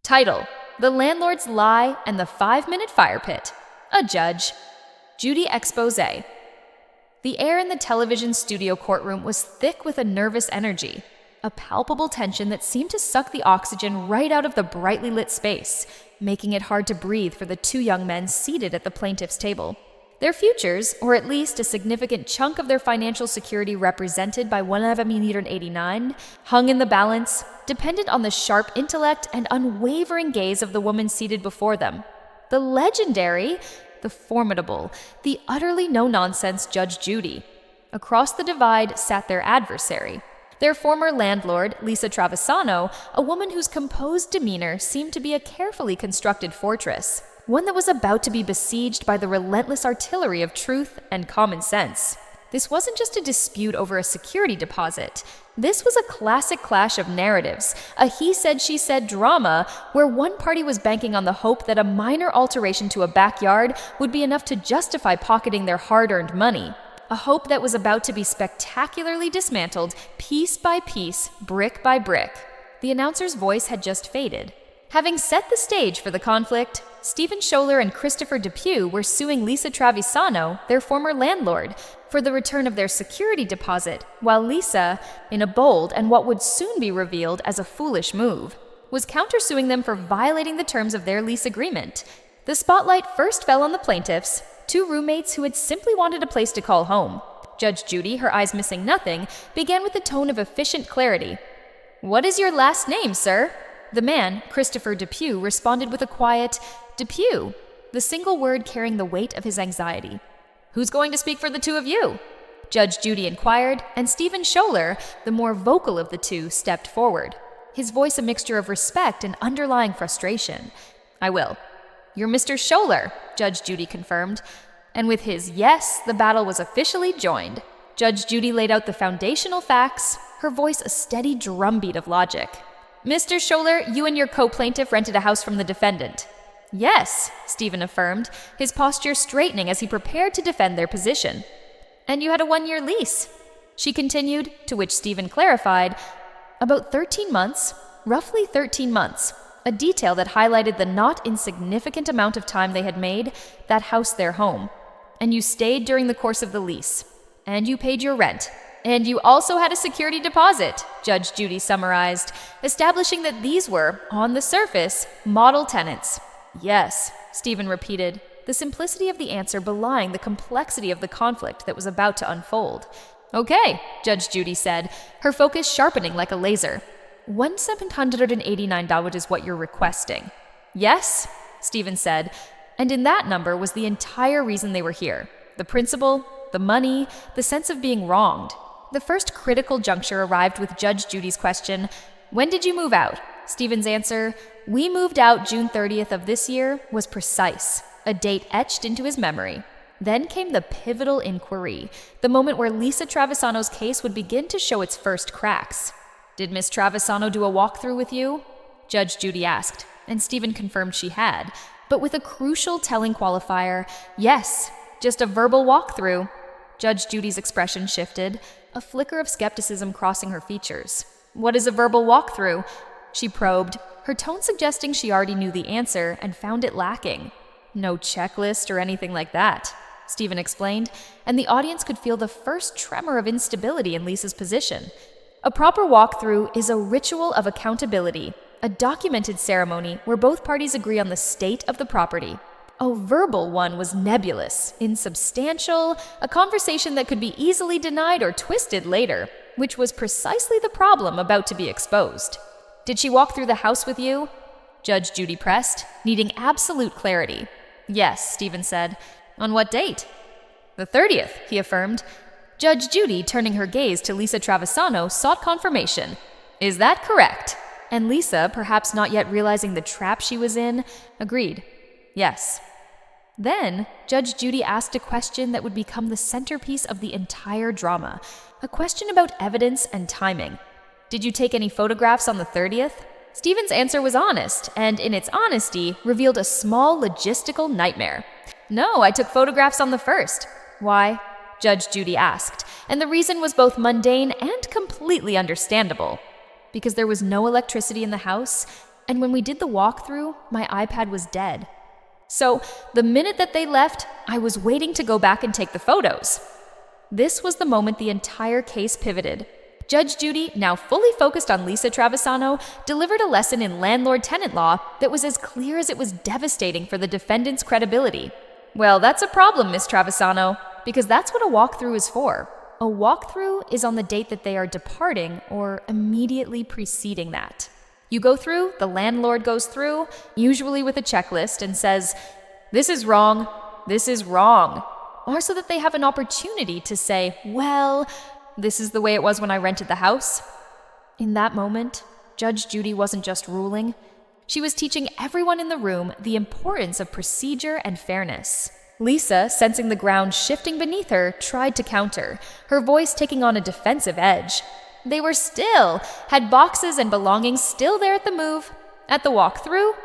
Title: The Landlord's Lie and the 5-Minute Fire Pit. A Judge. Judy expose. The air in the television studio courtroom was thick with a nervous energy, a palpable tension that seemed to suck the oxygen right out of the brightly lit space, making it hard to breathe for the two young men seated at the plaintiff's table. Their futures, or at least a significant chunk of their financial security represented by 1,89, hung in the balance, dependent on the sharp intellect and unwavering gaze of the woman seated before them. The legendary, the formidable, the utterly no-nonsense Judge Judy. Across the divide sat their adversary, their former landlord, Lisa Travisano, a woman whose composed demeanor seemed to be a carefully constructed fortress, one that was about to be besieged by the relentless artillery of truth and common sense. This wasn't just a dispute over a security deposit. This was a classic clash of narratives, a he-said-she-said drama where one party was banking on the hope that a minor alteration to a backyard would be enough to justify pocketing their hard-earned money, a hope that was about to be spectacularly dismantled piece by piece, brick by brick. The announcer's voice had just faded. Having set the stage for the conflict, Stephen Scholler and Christopher Depew were suing Lisa Travisano, their former landlord, for the return of their security deposit, while Lisa, in a bold and what would soon be revealed as a foolish move, was countersuing them for violating the terms of their lease agreement. The spotlight first fell on the plaintiffs, two roommates who had simply wanted a place to call home. Judge Judy, her eyes missing nothing, began with a tone of efficient clarity. "What is your last name, sir?" The man, Christopher Depew, responded with a quiet, "Depew," the single word carrying the weight of his anxiety. "Who's going to speak for the two of you?" Judge Judy inquired, and Stephen Scholler, the more vocal of the two, stepped forward, his voice a mixture of respect and underlying frustration. "I will." "You're Mr. Scholler," Judge Judy confirmed, and with his yes, the battle was officially joined. Judge Judy laid out the foundational facts, her voice a steady drumbeat of logic. "Mr. Scholler, you and your co-plaintiff rented a house from the defendant." "Yes," Stephen affirmed, his posture straightening as he prepared to defend their position. "And you had a 1-year lease," she continued, to which Stephen clarified, "About 13 months, roughly 13 months, a detail that highlighted the not insignificant amount of time they had made that house their home. And you stayed during the course of the lease. And you paid your rent. And you also had a security deposit," Judge Judy summarized, establishing that these were, on the surface, model tenants. "Yes," Stephen repeated, the simplicity of the answer belying the complexity of the conflict that was about to unfold. "Okay," Judge Judy said, her focus sharpening like a laser. $1,789 is what you're requesting." "Yes," Stephen said, and in that number was the entire reason they were here. The principle, the money, the sense of being wronged. The first critical juncture arrived with Judge Judy's question, "When did you move out?" Stephen's answer, "We moved out June 30th of this year," was precise, a date etched into his memory. Then came the pivotal inquiry, the moment where Lisa Travisano's case would begin to show its first cracks. "Did Miss Travisano do a walkthrough with you?" Judge Judy asked, and Stephen confirmed she had, but with a crucial telling qualifier, "Yes, just a verbal walkthrough." Judge Judy's expression shifted, a flicker of skepticism crossing her features. "What is a verbal walkthrough?" she probed, her tone suggesting she already knew the answer and found it lacking. "No checklist or anything like that," Stephen explained, and the audience could feel the first tremor of instability in Lisa's position. "A proper walkthrough is a ritual of accountability, a documented ceremony where both parties agree on the state of the property. A verbal one was nebulous, insubstantial, a conversation that could be easily denied or twisted later, which was precisely the problem about to be exposed." "Did she walk through the house with you?" Judge Judy pressed, needing absolute clarity. "Yes," Stephen said. "On what date?" "The 30th, he affirmed. Judge Judy, turning her gaze to Lisa Travisano, sought confirmation. "Is that correct?" And Lisa, perhaps not yet realizing the trap she was in, agreed. "Yes." Then, Judge Judy asked a question that would become the centerpiece of the entire drama, a question about evidence and timing. "Did you take any photographs on the 30th? Stephen's answer was honest, and in its honesty, revealed a small logistical nightmare. "No, I took photographs on the 1st. "Why?" Judge Judy asked, and the reason was both mundane and completely understandable. Because there was no electricity in the house, and when we did the walkthrough, my iPad was dead. So the minute that they left, I was waiting to go back and take the photos. This was the moment the entire case pivoted. Judge Judy, now fully focused on Lisa Travisano, delivered a lesson in landlord-tenant law that was as clear as it was devastating for the defendant's credibility. Well, that's a problem, Miss Travisano, because that's what a walkthrough is for. A walkthrough is on the date that they are departing or immediately preceding that. You go through, the landlord goes through, usually with a checklist, and says, "This is wrong, this is wrong," or so that they have an opportunity to say, "Well, this is the way it was when I rented the house." In that moment, Judge Judy wasn't just ruling. She was teaching everyone in the room the importance of procedure and fairness. Lisa, sensing the ground shifting beneath her, tried to counter, her voice taking on a defensive edge. They were still, had boxes and belongings still there at the move, at the walkthrough.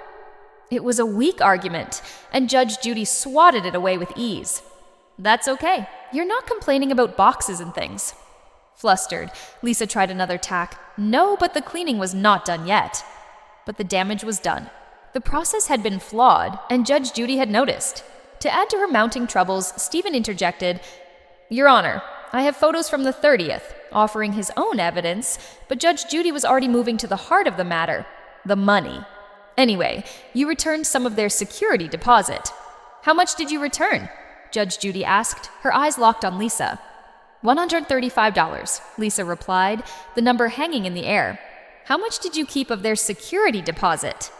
It was a weak argument, and Judge Judy swatted it away with ease. "That's okay. You're not complaining about boxes and things." Flustered, Lisa tried another tack. No, but the cleaning was not done yet. But the damage was done. The process had been flawed, and Judge Judy had noticed. To add to her mounting troubles, Stephen interjected, "Your Honor, I have photos from the 30th, offering his own evidence, but Judge Judy was already moving to the heart of the matter, the money. Anyway, you returned some of their security deposit." "How much did you return?" Judge Judy asked, her eyes locked on Lisa. $135, Lisa replied, the number hanging in the air. "How much did you keep of their security deposit?"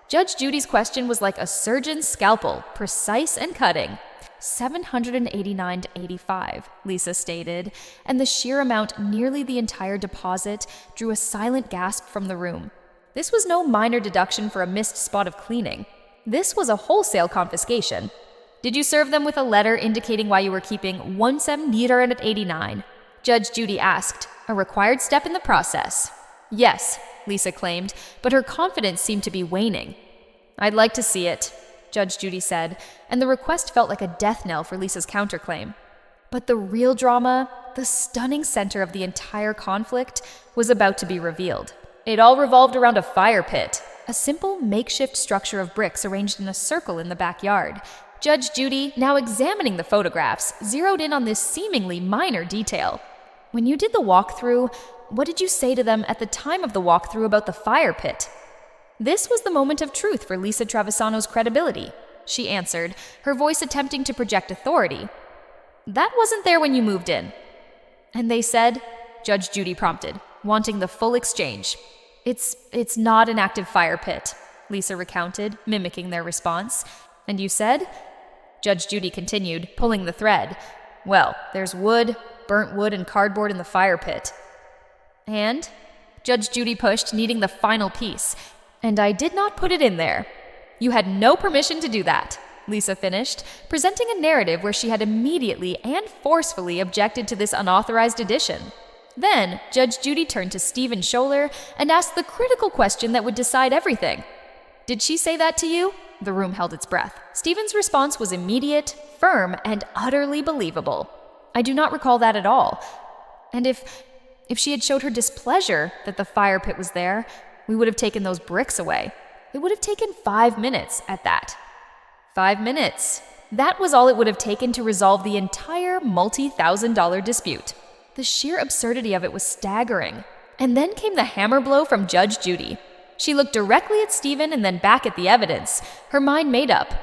Judge Judy's question was like a surgeon's scalpel, precise and cutting. $789.85, Lisa stated, and the sheer amount, nearly the entire deposit, drew a silent gasp from the room. This was no minor deduction for a missed spot of cleaning. This was a wholesale confiscation. "Did you serve them with a letter indicating why you were keeping $1,789?" Judge Judy asked, a required step in the process. "Yes," Lisa claimed, but her confidence seemed to be waning. "I'd like to see it," Judge Judy said, and the request felt like a death knell for Lisa's counterclaim. But the real drama, the stunning center of the entire conflict, was about to be revealed. It all revolved around a fire pit, a simple makeshift structure of bricks arranged in a circle in the backyard. Judge Judy, now examining the photographs, zeroed in on this seemingly minor detail. "When you did the walkthrough, what did you say to them at the time of the walkthrough about the fire pit?" This was the moment of truth for Lisa Travisano's credibility. She answered, her voice attempting to project authority. "That wasn't there when you moved in." "And they said," Judge Judy prompted, wanting the full exchange. It's not an active fire pit," Lisa recounted, mimicking their response. "And you said?" Judge Judy continued, pulling the thread. "Well, there's wood, burnt wood and cardboard in the fire pit." "And?" Judge Judy pushed, needing the final piece. "And I did not put it in there." "You had no permission to do that," Lisa finished, presenting a narrative where she had immediately and forcefully objected to this unauthorized addition. Then, Judge Judy turned to Stephen Scholler and asked the critical question that would decide everything. "Did she say that to you?" The room held its breath. Stephen's response was immediate, firm, and utterly believable. "I do not recall that at all. And if she had showed her displeasure that the fire pit was there, we would have taken those bricks away. It would have taken 5 minutes at that." 5 minutes. That was all it would have taken to resolve the entire multi-$1,000 dispute. The sheer absurdity of it was staggering. And then came the hammer blow from Judge Judy. She looked directly at Stephen and then back at the evidence, her mind made up.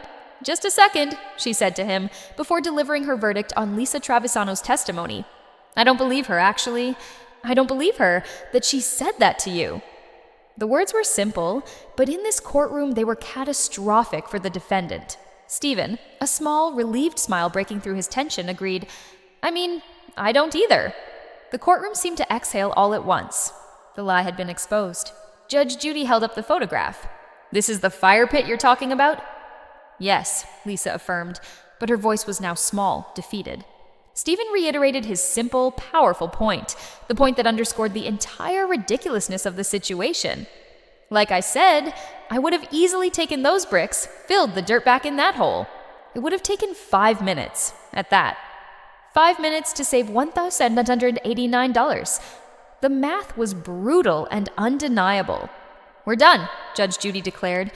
"Just a second," she said to him, before delivering her verdict on Lisa Travisano's testimony. "I don't believe her, actually. I don't believe her that she said that to you." The words were simple, but in this courtroom they were catastrophic for the defendant. Stephen, a small, relieved smile breaking through his tension, agreed, I don't either." The courtroom seemed to exhale all at once. The lie had been exposed. Judge Judy held up the photograph. "This is the fire pit you're talking about?" "Yes," Lisa affirmed, but her voice was now small, defeated. Stephen reiterated his simple, powerful point, the point that underscored the entire ridiculousness of the situation. "Like I said, I would have easily taken those bricks, filled the dirt back in that hole. It would have taken 5 minutes, at that. 5 minutes to save $1,789. The math was brutal and undeniable. "We're done," Judge Judy declared,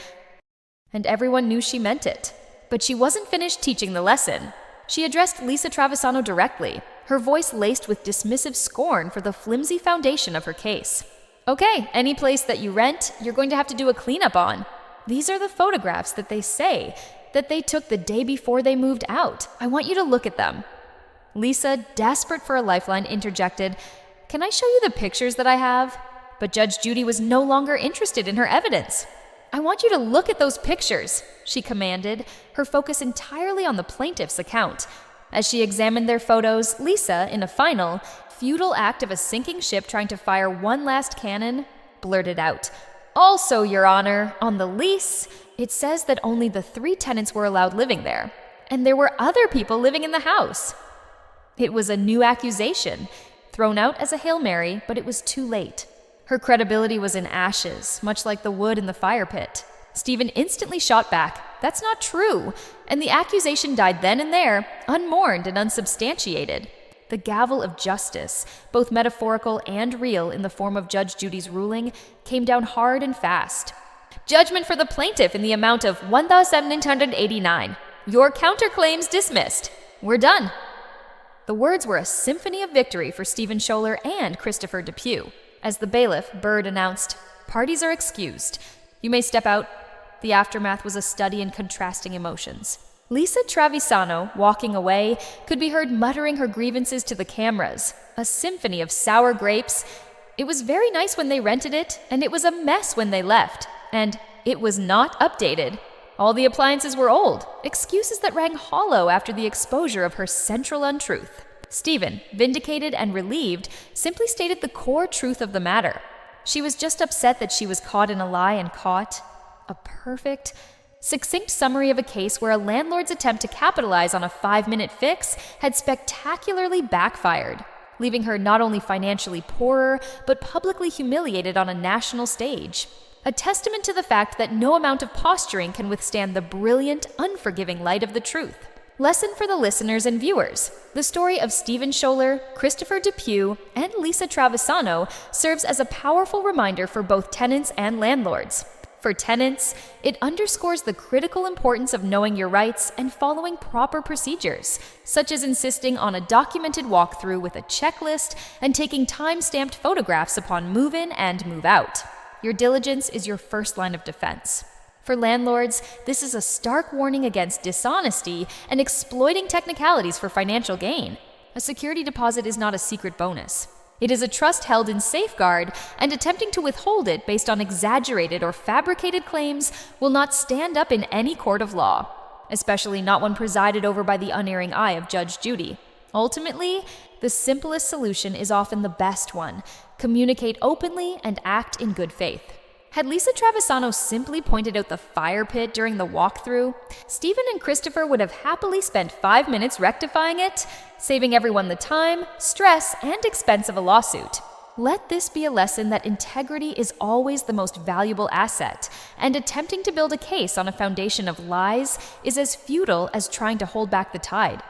and everyone knew she meant it. But she wasn't finished teaching the lesson. She addressed Lisa Travisano directly, her voice laced with dismissive scorn for the flimsy foundation of her case. "Okay, any place that you rent, you're going to have to do a cleanup on. These are the photographs that they say that they took the day before they moved out. I want you to look at them." Lisa, desperate for a lifeline, interjected, "Can I show you the pictures that I have?" But Judge Judy was no longer interested in her evidence. "I want you to look at those pictures," she commanded, her focus entirely on the plaintiff's account. As she examined their photos, Lisa, in a final, futile act of a sinking ship trying to fire one last cannon, blurted out, "Also, Your Honor, on the lease, it says that only the 3 tenants were allowed living there, and there were other people living in the house." It was a new accusation, thrown out as a Hail Mary, but it was too late. Her credibility was in ashes, much like the wood in the fire pit. Stephen instantly shot back, "That's not true," and the accusation died then and there, unmourned and unsubstantiated. The gavel of justice, both metaphorical and real in the form of Judge Judy's ruling, came down hard and fast. "Judgment for the plaintiff in the amount of $1,889. Your counterclaims dismissed. We're done." The words were a symphony of victory for Stephen Scholler and Christopher Depew. As the bailiff, Bird, announced, "Parties are excused. You may step out." The aftermath was a study in contrasting emotions. Lisa Travisano, walking away, could be heard muttering her grievances to the cameras, a symphony of sour grapes. It was very nice when they rented it, and it was a mess when they left, and it was not updated. All the appliances were old, excuses that rang hollow after the exposure of her central untruth. Stephen, vindicated and relieved, simply stated the core truth of the matter. She was just upset that she was caught in a lie and caught a perfect, succinct summary of a case where a landlord's attempt to capitalize on a 5-minute fix had spectacularly backfired, leaving her not only financially poorer, but publicly humiliated on a national stage. A testament to the fact that no amount of posturing can withstand the brilliant, unforgiving light of the truth. Lesson for the listeners and viewers. The story of Stephen Scholler, Christopher Depew, and Lisa Travisano serves as a powerful reminder for both tenants and landlords. For tenants, it underscores the critical importance of knowing your rights and following proper procedures, such as insisting on a documented walkthrough with a checklist and taking time-stamped photographs upon move-in and move-out. Your diligence is your first line of defense. For landlords, this is a stark warning against dishonesty and exploiting technicalities for financial gain. A security deposit is not a secret bonus. It is a trust held in safeguard, and attempting to withhold it based on exaggerated or fabricated claims will not stand up in any court of law, especially not one presided over by the unerring eye of Judge Judy. Ultimately, the simplest solution is often the best one. Communicate openly and act in good faith. Had Lisa Travisano simply pointed out the fire pit during the walkthrough, Stephen and Christopher would have happily spent 5 minutes rectifying it, saving everyone the time, stress, and expense of a lawsuit. Let this be a lesson that integrity is always the most valuable asset, and attempting to build a case on a foundation of lies is as futile as trying to hold back the tide.